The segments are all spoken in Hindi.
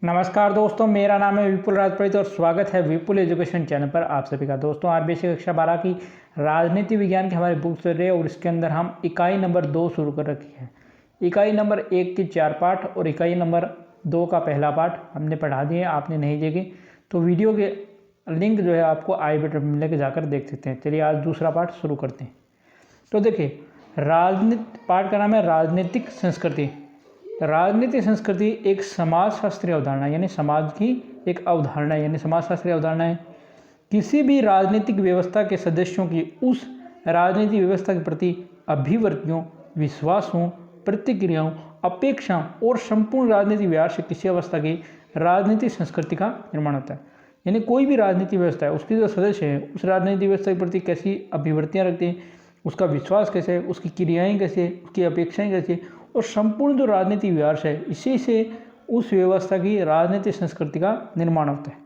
नमस्कार दोस्तों, मेरा नाम है विपुल राजपुरोहित और स्वागत है विपुल एजुकेशन चैनल पर आप सभी का। दोस्तों आज बेसिक कक्षा 12 की राजनीति विज्ञान की हमारी बुक चल रही है और इसके अंदर हम इकाई नंबर 2 शुरू कर रखी है। इकाई नंबर 1 की 4 पाठ और इकाई नंबर 2 का पहला पाठ हमने पढ़ा दिए। आपने नहीं देखे तो वीडियो के लिंक जो है आपको आई बटन में लेकर जाकर देख सकते हैं। चलिए आज दूसरा पाठ शुरू करते हैं। तो देखिए, पाठ का नाम है राजनीतिक संस्कृति। राजनीतिक संस्कृति एक समाजशास्त्रीय अवधारणा यानी समाज की एक अवधारणा यानी समाजशास्त्रीय अवधारणा है। किसी भी राजनीतिक व्यवस्था के सदस्यों की उस राजनीतिक व्यवस्था के प्रति अभिव्यक्तियों, विश्वासों, प्रतिक्रियाओं, अपेक्षाओं और संपूर्ण राजनीतिक व्यवहार से किसी अवस्था की राजनीतिक संस्कृति का निर्माण होता है। यानी कोई भी राजनीतिक व्यवस्था है, उसके जो सदस्य हैं उस राजनीतिक व्यवस्था के प्रति कैसी अभिवृत्तियाँ रखते हैं, उसका विश्वास कैसे है, उसकी क्रियाएँ कैसे है, उसकी अपेक्षाएँ कैसे है और संपूर्ण जो राजनीतिक व्यवहार है, इसी से उस व्यवस्था की राजनीतिक संस्कृति का निर्माण होता है।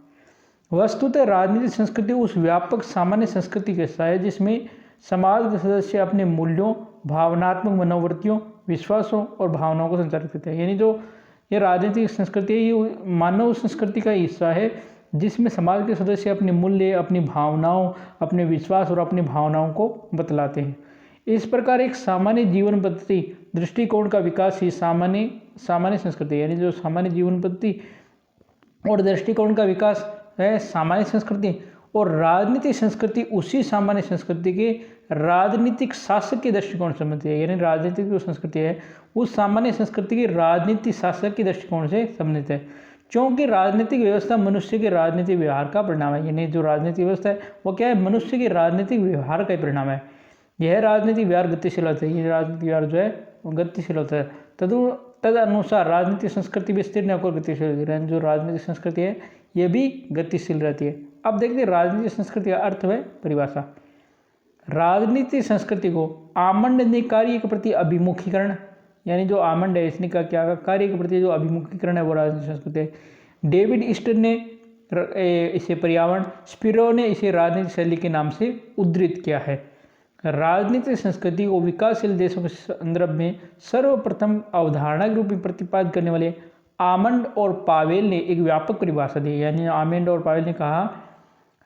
वस्तुतः राजनीतिक संस्कृति उस व्यापक सामान्य संस्कृति का हिस्सा है जिसमें समाज के सदस्य अपने मूल्यों, भावनात्मक मनोवृत्तियों, विश्वासों और भावनाओं को संचालित करते हैं। यानी जो ये राजनीतिक संस्कृति है, ये मानव संस्कृति का हिस्सा है जिसमें समाज के सदस्य अपने मूल्य, अपनी भावनाओं, अपने विश्वास और अपनी भावनाओं को बतलाते हैं। इस प्रकार एक सामान्य जीवन पद्धति दृष्टिकोण का विकास ही सामान्य संस्कृति यानी जो सामान्य जीवन पद्धति और दृष्टिकोण का विकास है सामान्य संस्कृति, और राजनीतिक संस्कृति उसी सामान्य संस्कृति के राजनीतिक शासक के दृष्टिकोण से संबंधित है। यानी राजनीतिक जो संस्कृति है उस सामान्य संस्कृति के राजनीतिक शासक के दृष्टिकोण से संबंधित है, क्योंकि राजनीतिक व्यवस्था मनुष्य के राजनीतिक व्यवहार का परिणाम है। यानी जो राजनीतिक व्यवस्था है वो क्या है, मनुष्य के राजनीतिक व्यवहार का परिणाम है। यह राजनीतिक व्यवहार गतिशील होता है, ये राजनीतिक व्यवहार जो है वो गतिशील होता है। तदनुसार राजनीतिक संस्कृति भी स्थिर न गतिशील होती है। जो राजनीतिक संस्कृति है ये भी गतिशील रहती है। अब देखते हैं राजनीतिक संस्कृति का अर्थ व परिभाषा। राजनीतिक संस्कृति को आमंडनीय कार्य के प्रति अभिमुखीकरण, यानी जो आमंड है इसने का क्या कार्य के प्रति जो अभिमुखीकरण है वो राजनीतिक संस्कृति है। डेविड ईस्टर ने इसे पर्यावरण, स्पिरो ने इसे राजनीतिक शैली के नाम से उद्धृत किया है। राजनीतिक संस्कृति को विकासशील देशों के संदर्भ में सर्वप्रथम अवधारणा के रूप में प्रतिपादित करने वाले आमंड और पावेल ने एक व्यापक परिभाषा दी। यानी आमंड और पावेल ने कहा,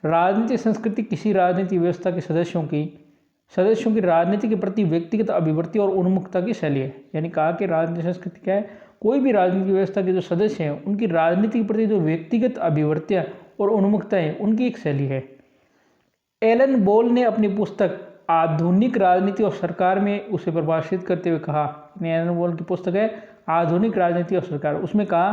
राजनीतिक संस्कृति किसी राजनीतिक व्यवस्था के सदस्यों की राजनीति के प्रति व्यक्तिगत अभिवृत्ति और उन्मुखता की शैली है। यानी कहा कि राजनीतिक संस्कृति क्या है, कोई भी राजनीतिक व्यवस्था के जो सदस्य हैं उनकी राजनीति के प्रति जो व्यक्तिगत अभिवृत्तियाँ और उन्मुखता है उनकी एक शैली है। एलन बोल ने अपनी पुस्तक आधुनिक राजनीति और सरकार में उसे परिभाषित करते हुए कहा, एलन बोल की पुस्तक है आधुनिक राजनीति और सरकार, उसमें कहा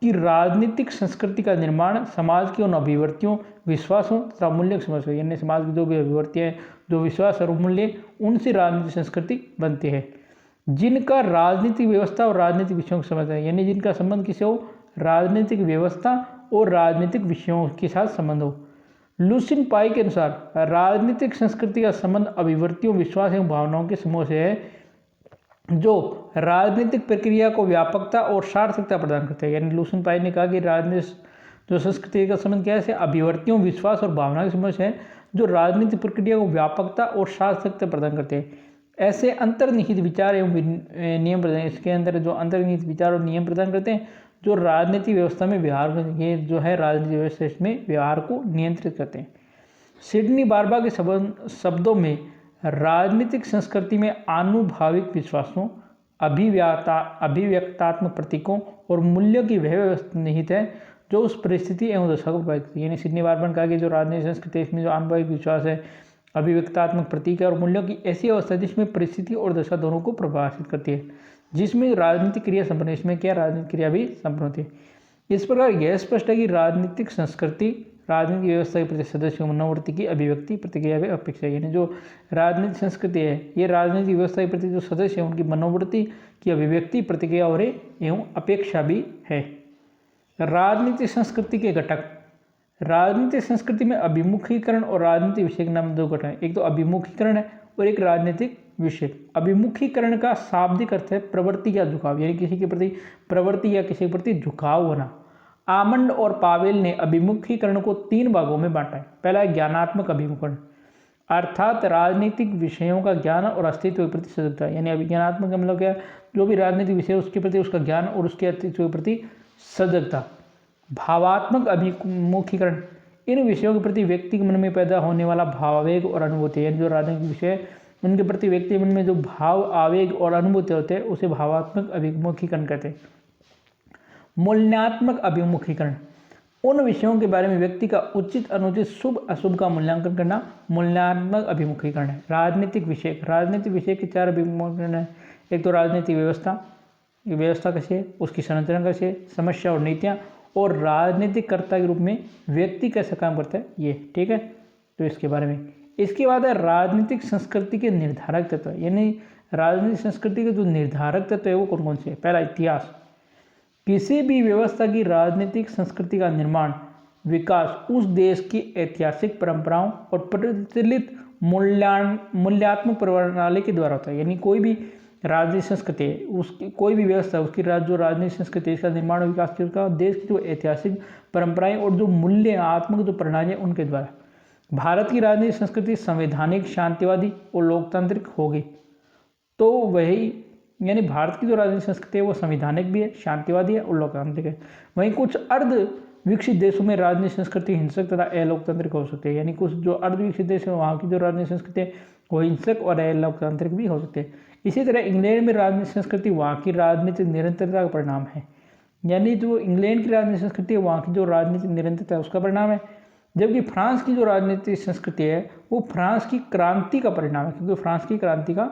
कि राजनीतिक संस्कृति का निर्माण समाज की उन अभिवृत्तियों, विश्वासों तथा मूल्य समझ है। यानी समाज की जो भी अभिवृत्तियाँ हैं, जो विश्वास और मूल्य, उनसे राजनीतिक संस्कृति बनती है जिनका राजनीतिक व्यवस्था और राजनीतिक विषयों के समझ है। यानी जिनका संबंध किसी हो राजनीतिक व्यवस्था और राजनीतिक विषयों के साथ संबंध हो। लुसिन पाई के अनुसार राजनीतिक संस्कृति का संबंध अभिवृत्तियों, विश्वास एवं भावनाओं के समूह से है जो राजनीतिक प्रक्रिया को व्यापकता और सार्थकता प्रदान करते हैं। यानी लुसिन पाई ने कहा कि राजनीतिक जो संस्कृति का संबंध क्या है, अभिवृत्तियों, विश्वास और भावना के समूह से है जो राजनीतिक प्रक्रिया को व्यापकता और सार्थकता प्रदान करते हैं। ऐसे अंतर्निहित विचार एवं नियम प्रदान, इसके अंदर जो अंतर्निहित विचार और नियम प्रदान करते हैं जो राजनीतिक व्यवस्था में व्यवहार, ये जो है राजनीतिक व्यवस्था इसमें व्यवहार को नियंत्रित करते हैं। सिडनी बार्बा के शब्दों में राजनीतिक संस्कृति में आनुभाविक विश्वासों, अभिव्यक्तात्मक प्रतीकों और मूल्यों की वह व्यवस्था निहित है जो उस परिस्थिति एवं दशा को प्रभावित करती है। यानी सिडनी बार्बा ने कहा कि जो राजनीतिक संस्कृति इसमें जो आनुभाविक विश्वास है, अभिव्यक्तात्मक प्रतीक है और मूल्यों की ऐसी अवस्था है जिसमें परिस्थिति और दशा दोनों को प्रभावित करती है, जिसमें राजनीतिक क्रिया संपन्न, इसमें क्या राजनीतिक क्रिया भी संपन्न होती है। इस प्रकार यह स्पष्ट है कि राजनीतिक संस्कृति राजनीतिक व्यवस्था के प्रति सदस्यों की मनोवृत्ति की अभिव्यक्ति, प्रतिक्रिया व अपेक्षा। यानी जो राजनीतिक संस्कृति है ये राजनीतिक व्यवस्था के प्रति जो सदस्य हैं उनकी मनोवृत्ति की अभिव्यक्ति, प्रतिक्रिया और एवं अपेक्षा भी है। राजनीतिक संस्कृति के घटक। राजनीतिक संस्कृति में अभिमुखीकरण और राजनीतिक विषय के नाम दो घटक हैं, एक तो अभिमुखीकरण है और एक राजनीतिक विषय। अभिमुखीकरण का शाब्दिक अर्थ है प्रवृत्ति या झुकाव, यानी किसी के प्रति प्रवृत्ति या किसी के प्रति झुकाव होना। आमंड और पावेल ने अभिमुखीकरण को 3 भागों में बांटा है। पहला है ज्ञानात्मक अभिमुखीकरण, अर्थात राजनीतिक विषयों का ज्ञान और अस्तित्व के प्रति सजगता। यानी अभिज्ञानात्मक मतलब क्या, जो भी राजनीतिक विषय उसके प्रति उसका ज्ञान और उसके अस्तित्व के प्रति सजगता। भावात्मक अभिमुखीकरण, इन विषयों के प्रति व्यक्ति के मन में पैदा होने वाला भावावेग और अनुभूति, यानी जो राजनीतिक विषय उनके प्रति व्यक्ति के मन में जो भाव आवेग और अनुभूति होते हैं उसे भावात्मक अभिमुखीकरण कहते हैं। मूल्यात्मक अभिमुखीकरण, उन विषयों के बारे में व्यक्ति का उचित अनुचित शुभ अशुभ का मूल्यांकन करना मूल्यात्मक अभिमुखीकरण है। राजनीतिक विषय के 4 अभिमुखीकरण है। एक तो राजनीतिक व्यवस्था कैसे है, उसकी संरचना कैसे है, समस्या और नीतियाँ, और राजनीतिक कर्ता के रूप में व्यक्ति कैसा काम करता है, ये ठीक है। तो इसके बारे में इसके बाद है राजनीतिक संस्कृति के निर्धारक तत्व, यानी राजनीतिक संस्कृति के जो निर्धारक तत्व है वो कौन कौन से है। पहला, इतिहास, किसी भी व्यवस्था की राजनीतिक संस्कृति का निर्माण विकास उस देश की ऐतिहासिक परंपराओं और प्रचलित मूल्यात्मक प्रणाली के द्वारा होता है। यानी कोई भी राजनीतिक संस्कृति है, उसकी कोई भी व्यवस्था, उसकी जो राजनीतिक संस्कृति है, इसका निर्माण और विकास का देश की जो ऐतिहासिक परंपराएं और जो मूल्यात्मक जो प्रणाली है उनके द्वारा। भारत की राजनीतिक संस्कृति संवैधानिक, शांतिवादी और लोकतांत्रिक होगी। तो वही यानी भारत की जो राजनीतिक संस्कृति है वो संवैधानिक भी है, शांतिवादी है और लोकतांत्रिक है। वहीं कुछ अर्ध विकसित देशों में राजनीतिक संस्कृति हिंसक तथा अलोकतांत्रिक हो सकती है। यानी कुछ जो अर्ध विकसित देश है वहाँ की जो राजनीतिक संस्कृति है वो हिंसक और अलोकतांत्रिक भी हो सकते हैं। इसी तरह इंग्लैंड में राजनीतिक संस्कृति वहाँ की राजनीतिक निरंतरता का परिणाम है। यानी जो इंग्लैंड की राजनीतिक संस्कृति है वहाँ की जो राजनीतिक निरंतरता है उसका परिणाम है। जबकि फ्रांस की जो राजनीतिक संस्कृति है वो फ्रांस की क्रांति का परिणाम है, क्योंकि फ्रांस की क्रांति का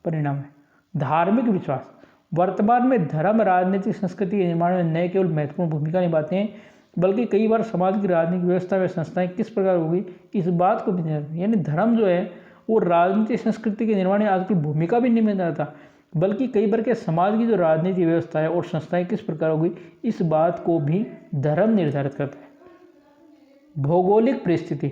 परिणाम है। धार्मिक विश्वास, वर्तमान में धर्म राजनीतिक संस्कृति के निर्माण में न केवल महत्वपूर्ण भूमिका निभाते हैं बल्कि कई बार समाज की राजनीतिक व्यवस्था व संस्थाएं किस प्रकार होगी इस बात को भी, यानी धर्म जो है वो राजनीतिक संस्कृति के निर्माण में आजकल भूमिका भी नहीं निभाता, बल्कि कई बार के समाज की जो राजनीतिक व्यवस्था है और संस्थाएं किस प्रकार होगी इस बात को भी धर्म निर्धारित करता है। भौगोलिक परिस्थिति,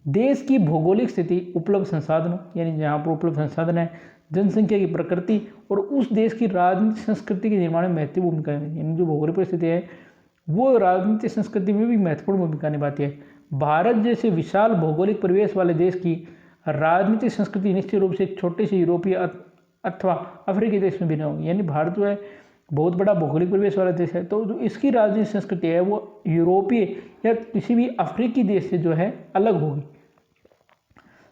देश की भौगोलिक स्थिति, उपलब्ध संसाधनों, यानी जहाँ पर उपलब्ध संसाधन है, जनसंख्या की प्रकृति और उस देश की राजनीतिक संस्कृति के निर्माण में महत्वपूर्ण भूमिका है। यानी जो भौगोलिक परिस्थिति है वो राजनीतिक संस्कृति में भी महत्वपूर्ण भूमिका निभाती है। भारत जैसे विशाल भौगोलिक परिवेश वाले देश की राजनीतिक संस्कृति निश्चित रूप से छोटे से यूरोपीय अथवा अफ्रीकी देश में भिन्न होगी। यानी भारत जो है बहुत बड़ा भौगोलिक परिवेश वाला देश है, तो जो इसकी राजनीतिक संस्कृति है वो यूरोपीय या किसी भी अफ्रीकी देश से जो है अलग होगी।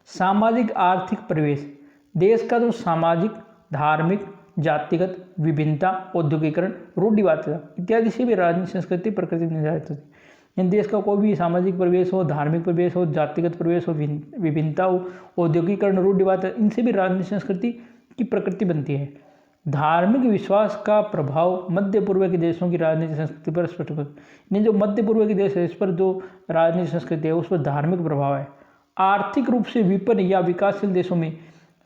सामाजिक आर्थिक परिवेश, देश का जो सामाजिक, धार्मिक, जातिगत विभिन्नता, औद्योगिकरण, रूढ़िवादिता इत्यादि से भी राजनीतिक संस्कृति प्रकृति निर्धारित होती है। इन देश का कोई भी सामाजिक परिवेश हो, धार्मिक परिवेश हो, जातिगत परिवेश हो, विभिन्नता हो, औद्योगिकरण, रूढ़िवादिता, इनसे भी राजनीतिक संस्कृति की प्रकृति बनती है। धार्मिक विश्वास का प्रभाव मध्य पूर्व के देशों की राजनीतिक संस्कृति पर स्पष्ट होता है। जो मध्य पूर्व के देश है इस पर जो राजनीतिक संस्कृति है उस पर धार्मिक प्रभाव है। आर्थिक रूप से विपन्न या विकासशील देशों में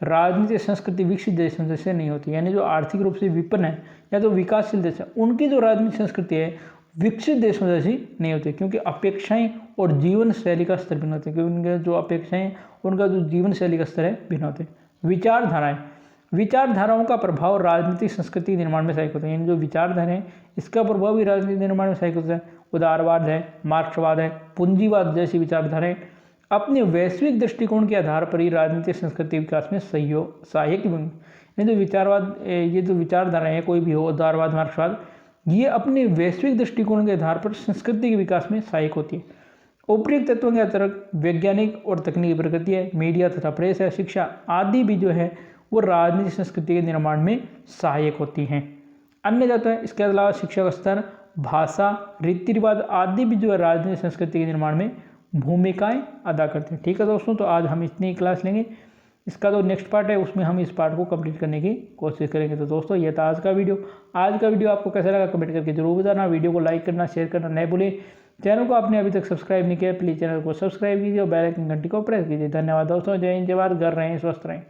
राजनीतिक संस्कृति विकसित देशों जैसे नहीं होती। यानी जो आर्थिक रूप से विपन्न है या जो विकासशील देश है उनकी जो राजनीतिक संस्कृति है विकसित देशों जैसी नहीं होती, क्योंकि अपेक्षाएं और जीवन शैली का स्तर भिन्न होते हैं। क्योंकि उनके जो अपेक्षाएं उनका जो जीवन शैली का स्तर है भिन्न होते हैं। विचारधाराओं का प्रभाव राजनीतिक संस्कृति निर्माण में सहायक होता है। यानी जो विचारधारा है इसका प्रभाव भी राजनीतिक निर्माण में सहायक होता है। उदारवाद है, मार्क्सवाद है, पूंजीवाद जैसी विचारधाराएं अपने वैश्विक दृष्टिकोण के आधार पर ही राजनीतिक संस्कृति विकास में सहायक भूमिका। ये जो विचारधाराएं है कोई भी हो, उदारवाद, मार्क्सवाद, ये अपने वैश्विक दृष्टिकोण के आधार पर संस्कृति के विकास में सहायक होती है। उपयुक्त तत्वों के अतिरिक्त वैज्ञानिक और तकनीकी प्रगति है, मीडिया तथा प्रेस है, शिक्षा आदि भी जो है वो राजनीतिक संस्कृति के निर्माण में सहायक होती हैं। अन्य तत्व है इसके अलावा शिक्षा का स्तर, भाषा, रीति रिवाज आदि भी जो है राजनीतिक संस्कृति के निर्माण में भूमिकाएं अदा करते हैं। ठीक है दोस्तों, तो आज हम इतनी क्लास लेंगे। इसका जो नेक्स्ट पार्ट है उसमें हम इस पार्ट को कंप्लीट करने की कोशिश करेंगे। तो दोस्तों ये था आज का वीडियो आपको कैसा लगा कमेंट करके जरूर बताना। वीडियो को लाइक करना, शेयर करना नहीं भूलें। चैनल को आपने अभी तक सब्सक्राइब नहीं किया प्लीज़ चैनल को सब्सक्राइब कीजिए और बेल आइकन घंटी को प्रेस कीजिए। धन्यवाद दोस्तों, जय हिंद, जय भारत, घर रहें, स्वस्थ रहें।